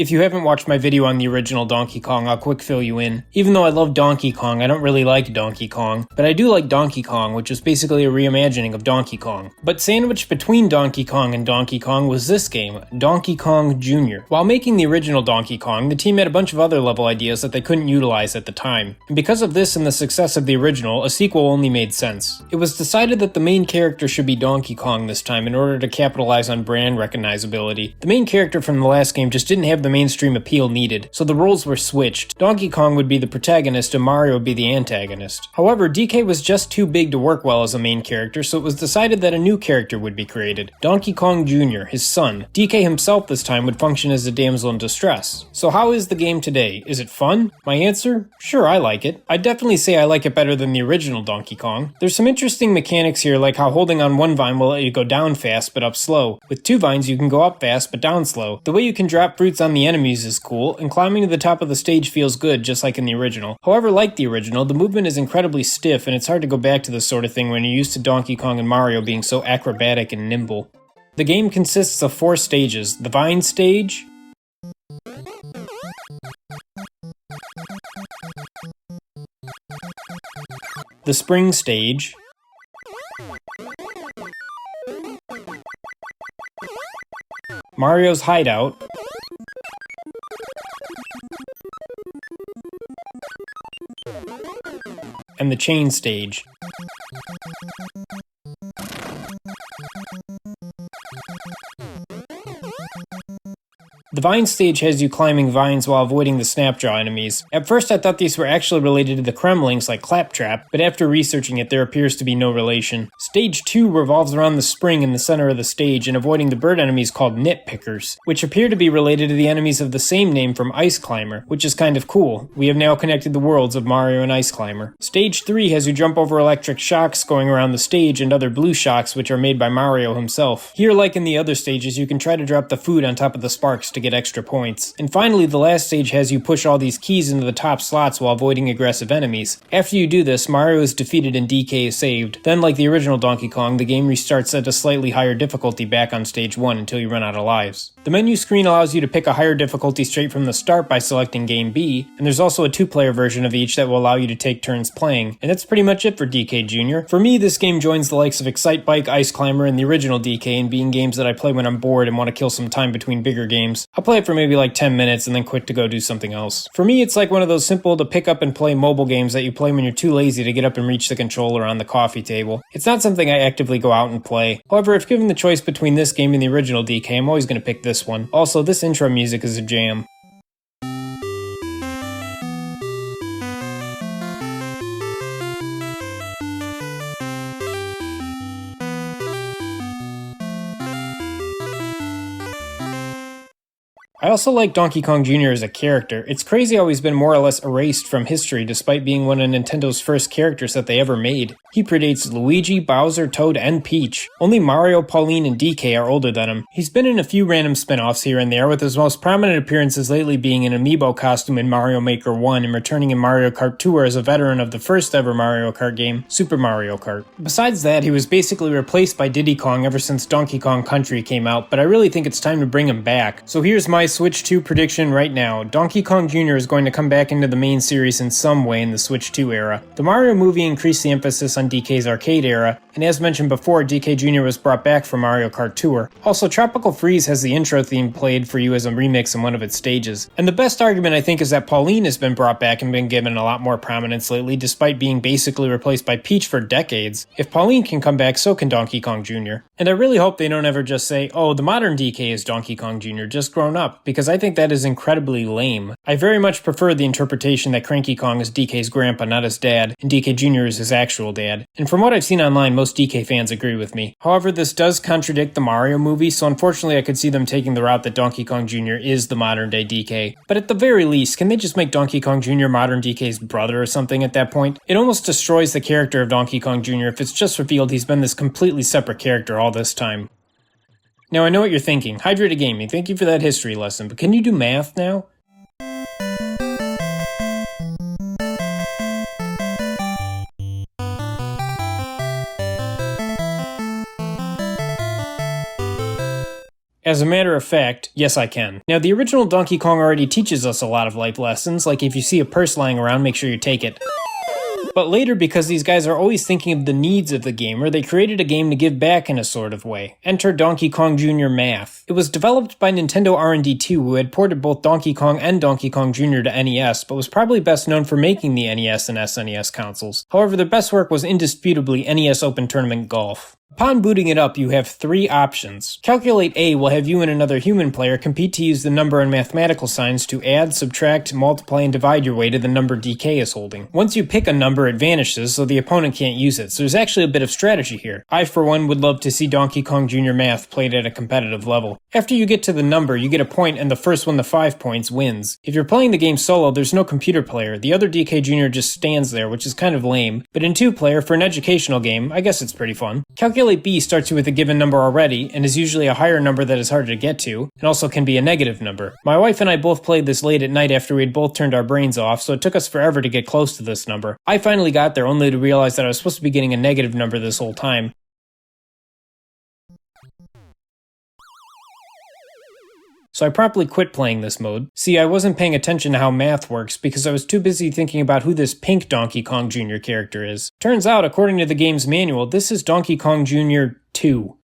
If you haven't watched my video on the original Donkey Kong, I'll quick fill you in. Even though I love Donkey Kong, I don't really like Donkey Kong, but I do like Donkey Kong, which is basically a reimagining of Donkey Kong. But sandwiched between Donkey Kong and Donkey Kong was this game, Donkey Kong Jr. While making the original Donkey Kong, the team had a bunch of other level ideas that they couldn't utilize at the time. And because of this and the success of the original, a sequel only made sense. It was decided that the main character should be Donkey Kong this time in order to capitalize on brand recognizability. The main character from the last game just didn't have the mainstream appeal needed, so the roles were switched. Donkey Kong would be the protagonist and Mario would be the antagonist. However, DK was just too big to work well as a main character, so it was decided that a new character would be created. Donkey Kong Jr., his son. DK himself this time would function as a damsel in distress. So how is the game today? Is it fun? My answer? Sure, I like it. I'd definitely say I like it better than the original Donkey Kong. There's some interesting mechanics here, like how holding on one vine will let you go down fast but up slow. With two vines you can go up fast but down slow. The way you can drop fruits on the enemies is cool, and climbing to the top of the stage feels good just like in the original. However, like the original, the movement is incredibly stiff and it's hard to go back to this sort of thing when you're used to Donkey Kong and Mario being so acrobatic and nimble. The game consists of 4 stages: the Vine Stage, the Spring Stage, Mario's Hideout, and the Chain Stage. The Vine Stage has you climbing vines while avoiding the Snapjaw enemies. At first I thought these were actually related to the Kremlings like Claptrap, but after researching it there appears to be no relation. Stage 2 revolves around the spring in the center of the stage and avoiding the bird enemies called Nitpickers, which appear to be related to the enemies of the same name from Ice Climber, which is kind of cool. We have now connected the worlds of Mario and Ice Climber. Stage 3 has you jump over electric shocks going around the stage and other blue shocks which are made by Mario himself. Here, like in the other stages, you can try to drop the food on top of the sparks to get extra points. And finally, the last stage has you push all these keys into the top slots while avoiding aggressive enemies. After you do this, Mario is defeated and DK is saved. Then, like the original Donkey Kong, the game restarts at a slightly higher difficulty back on stage 1 until you run out of lives. The menu screen allows you to pick a higher difficulty straight from the start by selecting Game B, and there's also a 2-player version of each that will allow you to take turns playing. And that's pretty much it for DK Jr. For me, this game joins the likes of Excitebike, Ice Climber, and the original DK in being games that I play when I'm bored and want to kill some time between bigger games. I'll play it for maybe like 10 minutes and then quit to go do something else. For me, it's like one of those simple to pick up and play mobile games that you play when you're too lazy to get up and reach the controller on the coffee table. It's not something I actively go out and play. However, if given the choice between this game and the original DK, I'm always going to pick this one. Also, this intro music is a jam. I also like Donkey Kong Jr. as a character. It's crazy how he's been more or less erased from history despite being one of Nintendo's first characters that they ever made. He predates Luigi, Bowser, Toad, and Peach. Only Mario, Pauline, and DK are older than him. He's been in a few random spin-offs here and there, with his most prominent appearances lately being an amiibo costume in Mario Maker 1 and returning in Mario Kart Tour as a veteran of the first ever Mario Kart game, Super Mario Kart. Besides that, he was basically replaced by Diddy Kong ever since Donkey Kong Country came out, but I really think it's time to bring him back. So here's my Switch 2 prediction right now. Donkey Kong Jr. is going to come back into the main series in some way in the Switch 2 era. The Mario movie increased the emphasis on DK's arcade era, and as mentioned before, DK Jr. was brought back for Mario Kart Tour. Also, Tropical Freeze has the intro theme played for you as a remix in one of its stages. And the best argument I think is that Pauline has been brought back and been given a lot more prominence lately, despite being basically replaced by Peach for decades. If Pauline can come back, so can Donkey Kong Jr. And I really hope they don't ever just say, oh, the modern DK is Donkey Kong Jr., just grown up, because I think that is incredibly lame. I very much prefer the interpretation that Cranky Kong is DK's grandpa, not his dad, and DK Jr. is his actual dad. And from what I've seen online, most DK fans agree with me. However, this does contradict the Mario movie, so unfortunately I could see them taking the route that Donkey Kong Jr. is the modern day DK. But at the very least, can they just make Donkey Kong Jr. modern DK's brother or something at that point? It almost destroys the character of Donkey Kong Jr. if it's just revealed he's been this completely separate character all this time. Now I know what you're thinking. Hydrated Gaming, thank you for that history lesson, but can you do math now? As a matter of fact, yes I can. Now the original Donkey Kong already teaches us a lot of life lessons, like if you see a purse lying around, make sure you take it. But later, because these guys are always thinking of the needs of the gamer, they created a game to give back in a sort of way. Enter Donkey Kong Jr. Math. It was developed by Nintendo R&D2, who had ported both Donkey Kong and Donkey Kong Jr. to NES, but was probably best known for making the NES and SNES consoles. However, their best work was indisputably NES Open Tournament Golf. Upon booting it up, you have 3 options. Calculate A will have you and another human player compete to use the number and mathematical signs to add, subtract, multiply, and divide your way to the number DK is holding. Once you pick a number, it vanishes, so the opponent can't use it, so there's actually a bit of strategy here. I, for one, would love to see Donkey Kong Jr. Math played at a competitive level. After you get to the number, you get a point, and the first one to 5 points wins. If you're playing the game solo, there's no computer player. The other DK Jr. just stands there, which is kind of lame, but in 2-player, for an educational game, I guess it's pretty fun. Calculate B starts you with a given number already, and is usually a higher number that is harder to get to, and also can be a negative number. My wife and I both played this late at night after we had both turned our brains off, so it took us forever to get close to this number. I finally got there only to realize that I was supposed to be getting a negative number this whole time. So I promptly quit playing this mode. See, I wasn't paying attention to how math works because I was too busy thinking about who this pink Donkey Kong Jr. character is. Turns out, according to the game's manual, this is Donkey Kong Jr. 2.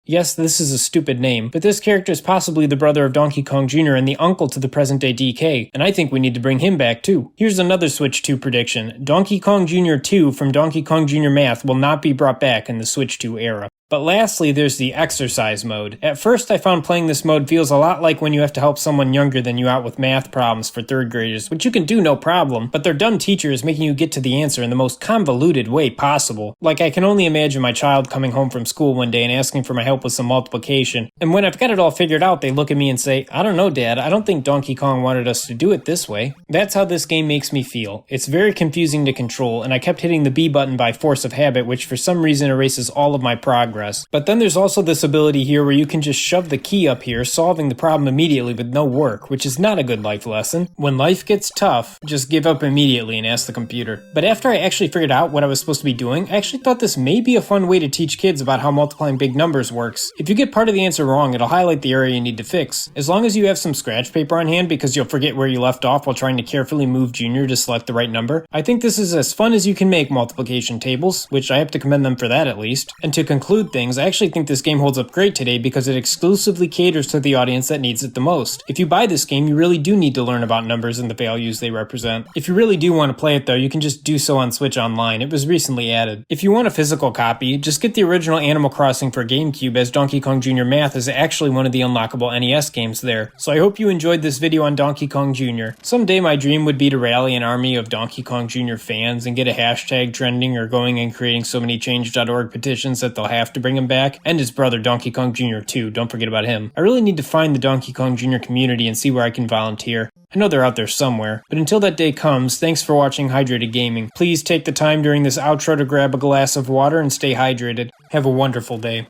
Yes, this is a stupid name, but this character is possibly the brother of Donkey Kong Jr. and the uncle to the present-day DK, and I think we need to bring him back too. Here's another Switch 2 prediction. Donkey Kong Jr. 2 from Donkey Kong Jr. Math will not be brought back in the Switch 2 era. But lastly, there's the exercise mode. At first, I found playing this mode feels a lot like when you have to help someone younger than you out with math problems for 3rd graders, which you can do no problem, but their dumb teacher is making you get to the answer in the most convoluted way possible. Like, I can only imagine my child coming home from school one day and asking for my help with some multiplication, and when I've got it all figured out, they look at me and say, "I don't know, Dad, I don't think Donkey Kong wanted us to do it this way." That's how this game makes me feel. It's very confusing to control, and I kept hitting the B button by force of habit, which for some reason erases all of my progress. But then there's also this ability here where you can just shove the key up here, solving the problem immediately with no work, which is not a good life lesson. When life gets tough, just give up immediately and ask the computer. But after I actually figured out what I was supposed to be doing, I actually thought this may be a fun way to teach kids about how multiplying big numbers works. If you get part of the answer wrong, it'll highlight the area you need to fix. As long as you have some scratch paper on hand because you'll forget where you left off while trying to carefully move Junior to select the right number, I think this is as fun as you can make multiplication tables, which I have to commend them for that at least. And to conclude things, I actually think this game holds up great today because it exclusively caters to the audience that needs it the most. If you buy this game, you really do need to learn about numbers and the values they represent. If you really do want to play it though, you can just do so on Switch Online. It was recently added. If you want a physical copy, just get the original Animal Crossing for GameCube, as Donkey Kong Jr. Math is actually one of the unlockable NES games there. So I hope you enjoyed this video on Donkey Kong Jr. Someday my dream would be to rally an army of Donkey Kong Jr. fans and get a hashtag trending or going and creating so many change.org petitions that they'll have to bring him back, and his brother Donkey Kong Jr. too, don't forget about him. I really need to find the Donkey Kong Jr. community and see where I can volunteer. I know they're out there somewhere, but until that day comes, thanks for watching Hydrated Gaming. Please take the time during this outro to grab a glass of water and stay hydrated. Have a wonderful day.